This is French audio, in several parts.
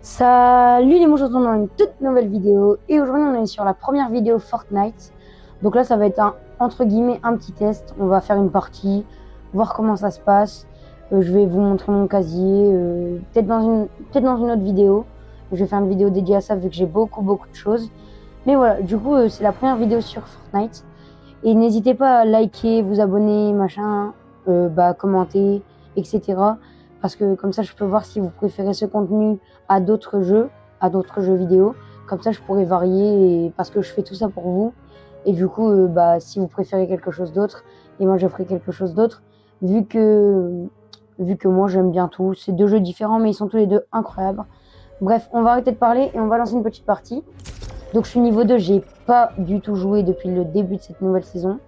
Salut les mouches, on dans une toute nouvelle vidéo et aujourd'hui on est sur la première vidéo Fortnite. Donc là ça va être entre guillemets un petit test. On va faire une partie, voir comment ça se passe. Je vais vous montrer mon casier, peut-être dans une autre vidéo. Je vais faire une vidéo dédiée à ça vu que j'ai beaucoup de choses. Mais voilà, du coup c'est la première vidéo sur Fortnite. Et n'hésitez pas à liker, vous abonner, machin, commenter, etc. Parce que comme ça, je peux voir si vous préférez ce contenu à d'autres jeux vidéo. Comme ça, je pourrais varier parce que je fais tout ça pour vous. Et du coup, si vous préférez quelque chose d'autre, et moi je ferai quelque chose d'autre, vu que moi j'aime bien tout. C'est deux jeux différents, mais ils sont tous les deux incroyables. Bref, on va arrêter de parler et on va lancer une petite partie. Donc je suis niveau 2, j'ai pas du tout joué depuis le début de cette nouvelle saison.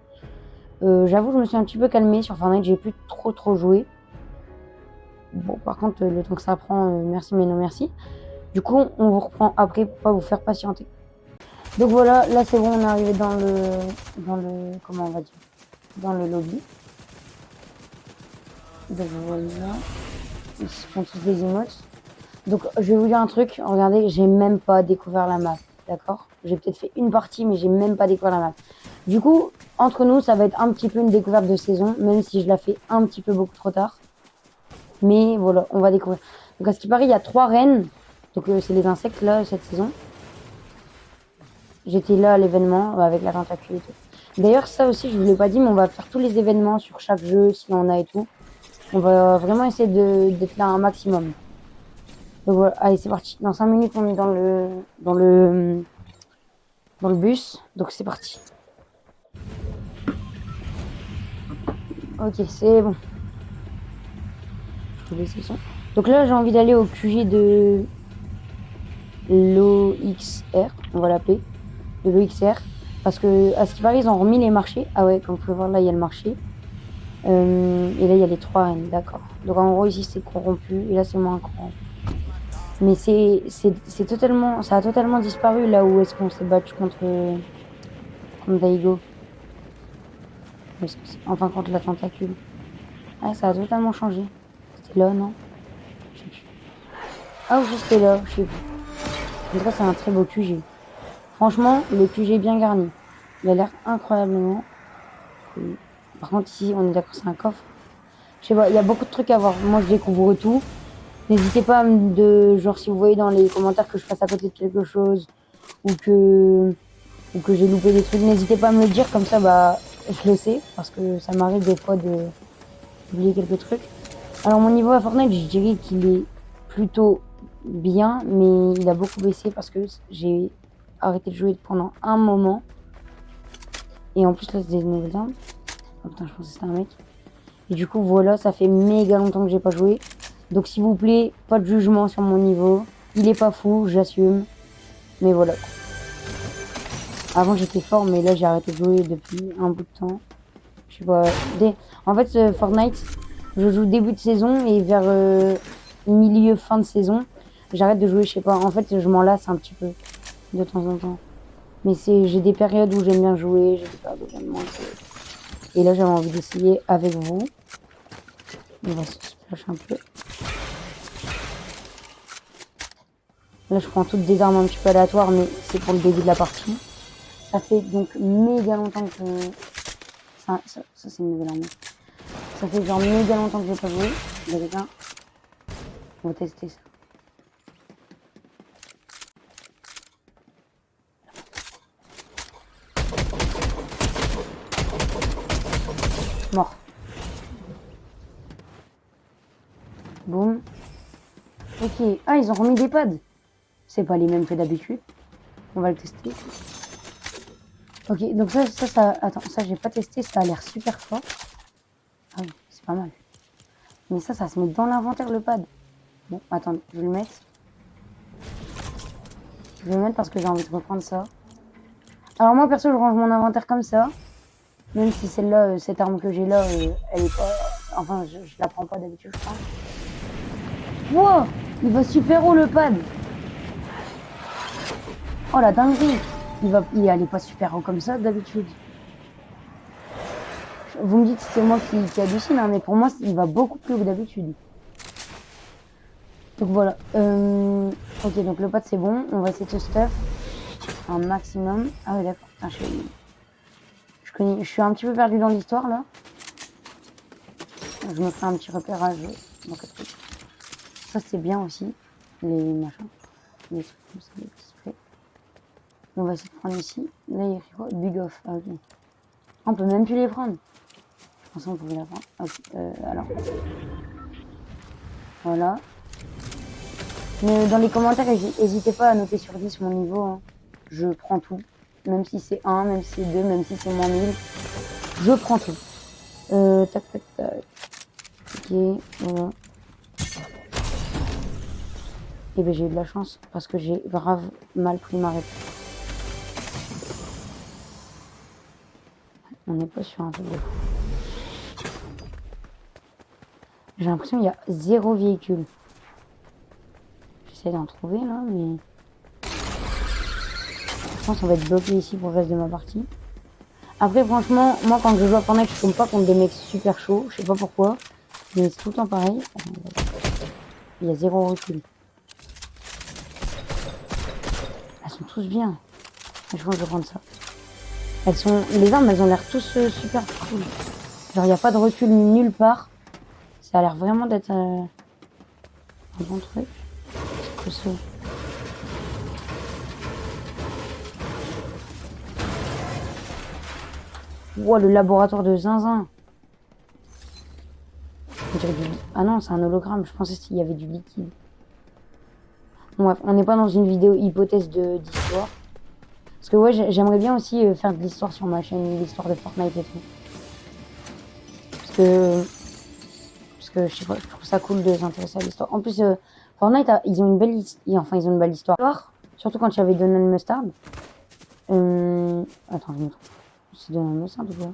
J'avoue, je me suis un petit peu calmée sur Fortnite, j'ai plus trop joué. Bon, par contre, le temps que ça prend, merci mais non merci. Du coup, on vous reprend après pour pas vous faire patienter. Donc voilà, là c'est bon, on est arrivé dans le, comment on va dire, dans le lobby. Donc voilà, ils font tous des emotes. Donc je vais vous dire un truc, regardez, j'ai même pas découvert la map, d'accord? J'ai peut-être fait une partie, mais j'ai même pas découvert la map. Du coup, entre nous, ça va être un petit peu une découverte de saison, même si je la fais un petit peu beaucoup trop tard. Mais voilà, on va découvrir. Donc à ce qui paraît, il y a 3 reines. Donc c'est les insectes là, cette saison. J'étais là à l'événement avec la tentacule et tout. D'ailleurs, ça aussi, je vous l'ai pas dit, mais on va faire tous les événements sur chaque jeu, si on a et tout. On va vraiment essayer d'être là un maximum. Donc voilà, allez, c'est parti. Dans 5 minutes, on est dans le bus. Donc c'est parti. Ok, c'est bon. Je vais laisser le son. Donc là, j'ai envie d'aller au QG de l'OXR. On va l'appeler. De l'OXR. Parce que, à ce qui paraît, ils ont remis les marchés. Ah ouais, comme vous pouvez voir, là, il y a le marché. Et là, il y a les 3 reines, d'accord. Donc en gros, ici, c'est corrompu. Et là, c'est moins corrompu. Mais c'est totalement, ça a totalement disparu là où est-ce qu'on s'est battu contre Daigo. Enfin, contre la tentacule. Ah, ça a totalement changé. C'était là, non? Je sais plus. Ah, oui, c'était là, je sais plus. En tout cas, c'est un très beau QG. Franchement, le QG est bien garni. Il a l'air incroyablement. Par contre, ici, on est d'accord, c'est un coffre. Je sais pas, il y a beaucoup de trucs à voir. Moi, je découvre tout. N'hésitez pas à genre, si vous voyez dans les commentaires que je passe à côté de quelque chose ou que j'ai loupé des trucs, n'hésitez pas à me le dire, comme ça, je le sais, parce que ça m'arrive des fois d'oublier quelques trucs. Alors, mon niveau à Fortnite, je dirais qu'il est plutôt bien, mais il a beaucoup baissé parce que j'ai arrêté de jouer pendant un moment. Et en plus, là, c'est des nouvelles armes. Oh putain, je pensais que c'était un mec. Et du coup, voilà, ça fait méga longtemps que j'ai pas joué. Donc, s'il vous plaît, pas de jugement sur mon niveau. Il est pas fou, j'assume. Mais voilà. Avant, j'étais fort, mais là, j'ai arrêté de jouer depuis un bout de temps. Je sais pas. En fait, Fortnite, je joue début de saison et vers milieu, fin de saison, j'arrête de jouer, je sais pas. En fait, je m'en lasse un petit peu de temps en temps. Mais j'ai des périodes où j'aime bien jouer, j'ai des périodes où j'aime moins jouer. Et là, j'avais envie d'essayer avec vous. On va se splash un peu. Là, je prends toutes des armes un petit peu aléatoires, mais c'est pour le début de la partie. Ça fait donc méga longtemps que... Ça c'est une nouvelle arme. Ça fait genre méga longtemps que je n'ai pas joué. Déjà, on va tester ça. Mort. Boum. Ok. Ah, ils ont remis des pads. C'est pas les mêmes que d'habitude. On va le tester. Ok, donc ça, attends, ça j'ai pas testé, ça a l'air super fort. Ah oui, c'est pas mal. Mais ça se met dans l'inventaire le pad. Bon, attends, je vais le mettre. Je vais le mettre parce que j'ai envie de reprendre ça. Alors moi perso, je range mon inventaire comme ça. Même si celle-là, cette arme que j'ai là, elle est pas... Enfin, je la prends pas d'habitude, je pense. Wow, il va super haut le pad. Oh la dinguerie. Il allait pas super haut comme ça d'habitude. Vous me dites si c'est moi qui hallucine, hein, mais pour moi, il va beaucoup plus haut que d'habitude. Donc voilà. Ok, donc le pote c'est bon. On va essayer de se stuff un maximum. Ah ouais, d'accord. Putain, je suis un petit peu perdu dans l'histoire là. Je me fais un petit repérage dans quelque chose. Ça c'est bien aussi. Les machins. Les trucs comme ça, les displays. On va essayer de prendre ici. Là il y a écrit quoi? Bug off. Ah, ok. On peut même plus les prendre. Je pensais qu'on pouvait les prendre. Ok, alors. Voilà. Mais dans les commentaires, n'hésitez pas à noter sur 10 mon niveau. Hein. Je prends tout. Même si c'est 1, même si c'est 2, même si c'est moins 1000. Je prends tout. Tac, tac, tac. Ok, voilà. Et ben j'ai eu de la chance parce que j'ai grave mal pris ma réponse. On n'est pas sur un truc de fou. J'ai l'impression qu'il y a 0 véhicule. J'essaie d'en trouver là, mais... Je pense qu'on va être bloqué ici pour le reste de ma partie. Après, franchement, moi quand je joue à Fortnite, je tombe pas contre des mecs super chauds. Je sais pas pourquoi. Mais c'est tout le temps pareil. Il y a 0 recul. Elles sont tous bien. Je pense que je vais prendre ça. Les armes, elles ont l'air tous super cool. Genre, il n'y a pas de recul nulle part. Ça a l'air vraiment d'être un bon truc. C'est que ça. Wow, le laboratoire de Zinzin. Ah non, c'est un hologramme. Je pensais qu'il y avait du liquide. Bon, bref, on n'est pas dans une vidéo hypothèse d'histoire. Parce que ouais, j'aimerais bien aussi faire de l'histoire sur ma chaîne, l'histoire de Fortnite et tout. Parce que je sais pas, je trouve ça cool de s'intéresser à l'histoire. En plus, Fortnite, ils ont une belle histoire. Surtout quand il y avait Donald Mustard. Attends, je me trompe. C'est Donald Mustard ou quoi?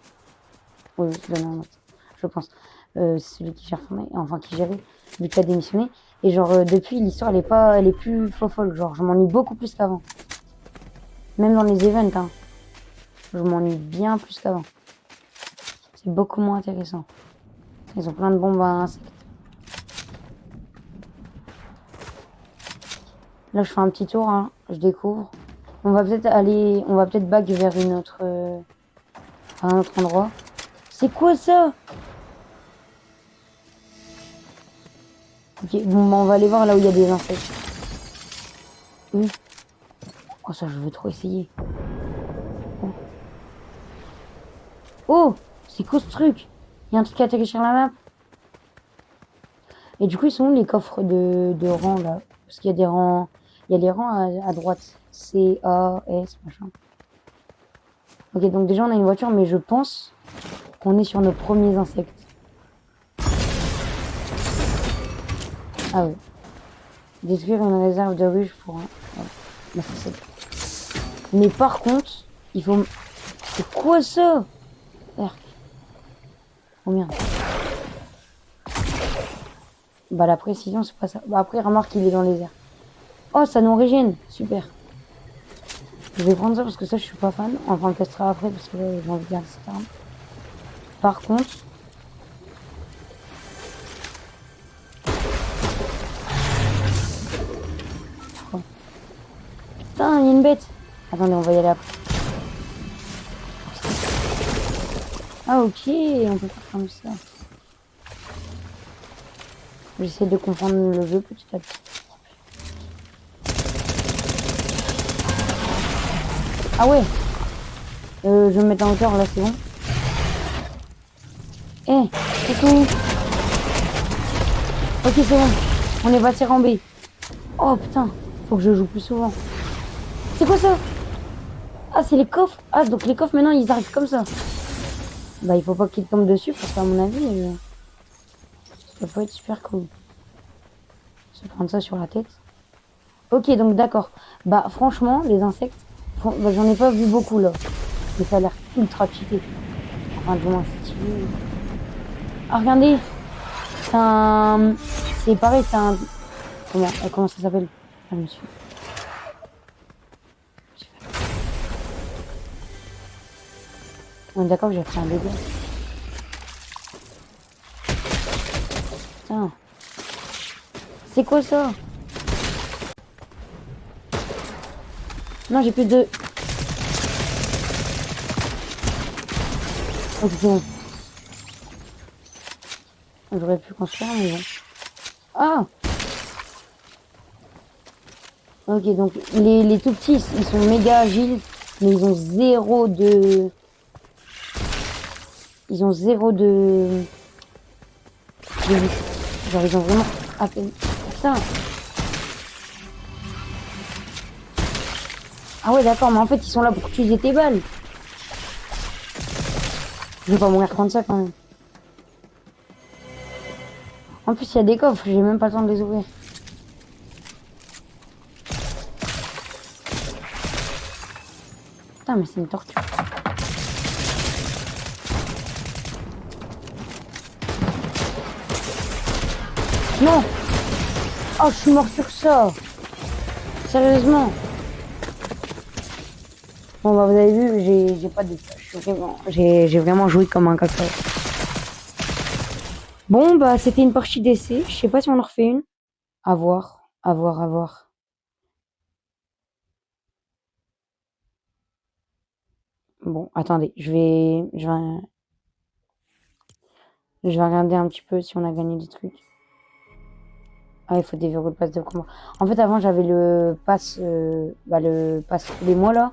Oui, c'est Donald Mustard, je pense. C'est celui qui gère Fortnite, enfin qui gérait, vu qu'il a démissionné. Et genre, depuis, l'histoire, elle est plus folle. Genre, je m'ennuie beaucoup plus qu'avant. Même dans les events, hein. Je m'ennuie bien plus qu'avant. C'est beaucoup moins intéressant. Ils ont plein de bombes à insectes. Là, je fais un petit tour, hein. Je découvre. On va peut-être back vers un autre endroit. C'est quoi ça? Ok, bon, bah, on va aller voir là où il y a des insectes. Oui. Oh, ça, je veux trop essayer. Oh, c'est quoi ce truc? Il y a un truc à atterrir sur la map. Et du coup, ils sont où les coffres de rangs là? Parce qu'il y a des rangs. Il y a les rangs à droite. C, A, S, machin. Ok, donc déjà on a une voiture, mais je pense qu'on est sur nos premiers insectes. Ah oui. Détruire une réserve de ruche pour un... Ouais. Mais par contre, il faut... C'est quoi ça? Oh merde. Bah la précision, c'est pas ça. Bah après, remarque qu'il est dans les airs. Oh, ça nous régène. Super. Je vais prendre ça parce que ça, je suis pas fan. Enfin, on le testera après parce que là, j'ai envie de garder cette arme. Par contre... Oh. Putain, il y a une bête. Attendez, on va y aller après. Ah ok, on peut faire comme ça. J'essaie de comprendre le jeu petit à petit. Ah ouais. Je vais me mettre en hauteur là, c'est bon. Eh, coucou. Ok, c'est bon. On est passé en B. Oh putain, faut que je joue plus souvent. C'est quoi ça? Ah, c'est les coffres. Ah, donc les coffres maintenant ils arrivent comme ça. Bah, il faut pas qu'ils tombent dessus parce qu'à mon avis, ça peut être super cool. Se prendre ça sur la tête. Ok, donc d'accord. Bah, franchement, les insectes, bah, j'en ai pas vu beaucoup là. Mais ça a l'air ultra cheaté. Enfin, du moins, c'est stylé. Ah, regardez. C'est pareil, c'est un... Comment ça s'appelle? Ah, monsieur. On est d'accord que j'ai fait un dégât. Putain. C'est quoi ça? Non, j'ai plus de... Ok, c'est bon. J'aurais pu construire, mais bon. Ah! Ok, donc les tout petits, ils sont méga agiles, mais ils ont zéro de... Ils ont zéro de... Genre, ils ont vraiment à peine... Putain! Ah ouais, d'accord, mais en fait, ils sont là pour utiliser tes balles. Je vais pas mourir contre ça, quand même. En plus, il y a des coffres, j'ai même pas le temps de les ouvrir. Putain, mais c'est une torture. Non! Oh, je suis mort sur ça! Sérieusement! Bon, bah, vous avez vu, j'ai pas de... J'ai vraiment joué comme un caca. Bon, bah, c'était une partie d'essai. Je sais pas si on en refait une. À voir, à voir, à voir. Bon, attendez, je vais regarder un petit peu si on a gagné des trucs. Ah, il faut déverrouiller le pass de combat. En fait, avant, j'avais le pass tous les mois, là.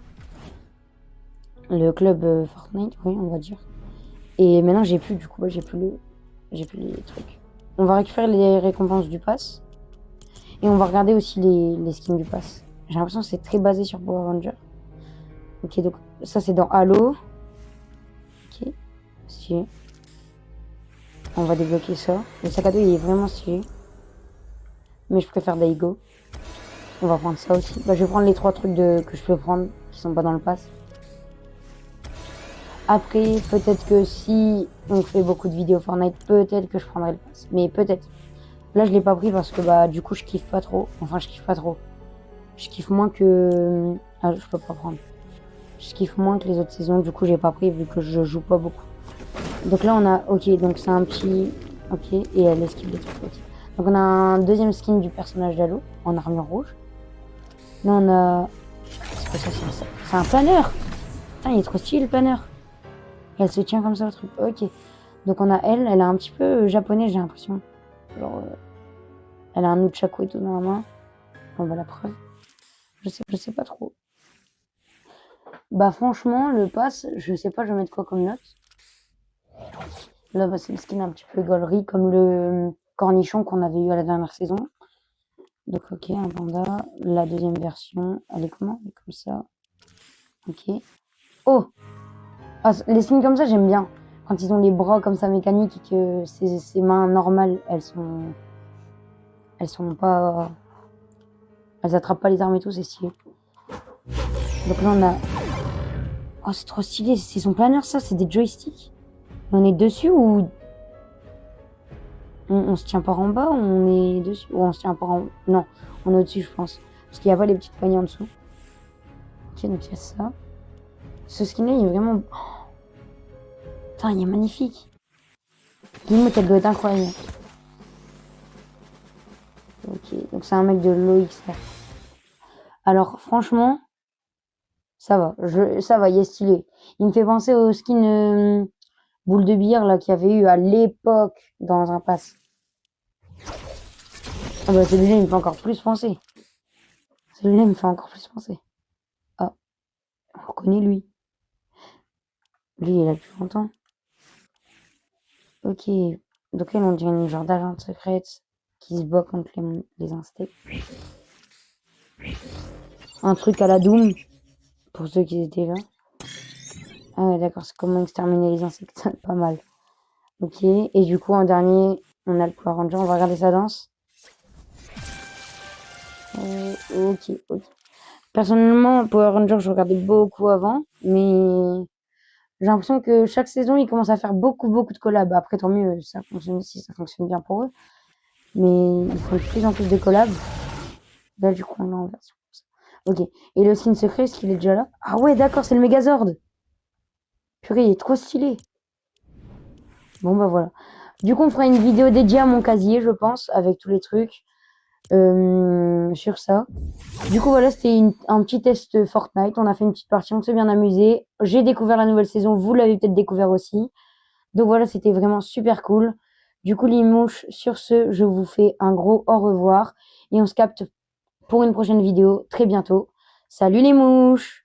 Le club Fortnite, oui, on va dire. Et maintenant, j'ai plus, du coup, j'ai plus les trucs. On va récupérer les récompenses du pass. Et on va regarder aussi les skins du pass. J'ai l'impression que c'est très basé sur Power Ranger. Ok, donc ça, c'est dans Halo. Ok, stylé. On va débloquer ça. Le sac à dos, il est vraiment stylé. Mais je préfère Daigo. On va prendre ça aussi. Bah, je vais prendre les 3 trucs que je peux prendre qui sont pas dans le pass. Après, peut-être que si on fait beaucoup de vidéos Fortnite, peut-être que je prendrai le pass. Mais peut-être. Là, je l'ai pas pris parce que bah du coup, je kiffe pas trop. Enfin, je kiffe pas trop. Je kiffe moins que... Ah, je peux pas prendre. Je kiffe moins que les autres saisons. Du coup, j'ai pas pris vu que je joue pas beaucoup. Donc là, on a... Ok, donc c'est un petit... Ok, et elle esquive les trucs. Ok. Donc on a un deuxième skin du personnage d'Halo en armure rouge. Là, on a... C'est quoi ça? C'est un planeur. Putain, il est trop stylé le planeur. Et elle se tient comme ça au truc. Ok. Donc on a elle a un petit peu japonais, j'ai l'impression. Genre, elle a un nunchaku et tout dans la main. Bon, bah la preuve. Je sais pas trop. Bah franchement, le pass, je sais pas, je vais mettre quoi comme note. Là, bah, c'est le skin un petit peu gaulerie, comme le cornichon qu'on avait eu à la dernière saison. Donc ok, un panda. La deuxième version, elle est comment? Elle est comme ça. Ok. Oh! Ah, les skins comme ça, j'aime bien. Quand ils ont les bras comme ça mécaniques et que ces mains normales, elles sont pas... Elles attrapent pas les armes et tout, c'est stylé. Donc là, on a... Oh, c'est trop stylé. C'est son planeur, ça? C'est des joysticks? On est dessus ou... On se tient pas en bas, on est dessus ou on se tient pas en... Non, on est au-dessus, je pense. Parce qu'il n'y a pas les petites poignées en dessous. Ok, donc il y a ça. Ce skin-là, il est vraiment... Oh, putain, il est magnifique. L'emote, elle doit être incroyable. Ok, donc c'est un mec de l'OXR. Alors, franchement, ça va. Ça va, il est stylé. Il me fait penser au skin boule de billard là qu'il y avait eu à l'époque dans un pass. Ah bah celui-là, il me fait encore plus penser. Celui-là, il me fait encore plus penser. Ah, on reconnaît lui. Lui, il a depuis longtemps. Ok. Donc là, on dirait une genre d'agente secrète qui se bat contre les insectes. Un truc à la Doom, pour ceux qui étaient là. Ah ouais, d'accord, c'est comment exterminer les insectes. Pas mal. Ok, et du coup, en dernier, on a le Power Ranger. On va regarder sa danse. Ok, ok. Personnellement, Power Ranger, je regardais beaucoup avant, mais j'ai l'impression que chaque saison, ils commencent à faire beaucoup de collabs. Après, tant mieux, ça fonctionne si ça fonctionne bien pour eux. Mais il faut de plus en plus de collabs. Là, du coup, on est en version. Ok. Et le skin secret, est-ce qu'il est déjà là? Ah ouais, d'accord, c'est le Megazord. Purée, il est trop stylé. Bon, bah voilà. Du coup, on fera une vidéo dédiée à mon casier, je pense, avec tous les trucs. sur ça. Du coup, voilà, c'était un petit test Fortnite. On a fait une petite partie, on s'est bien amusé. J'ai découvert la nouvelle saison, vous l'avez peut-être découvert aussi. Donc voilà, c'était vraiment super cool. Du coup, les mouches, sur ce, je vous fais un gros au revoir et on se capte pour une prochaine vidéo très bientôt. Salut les mouches!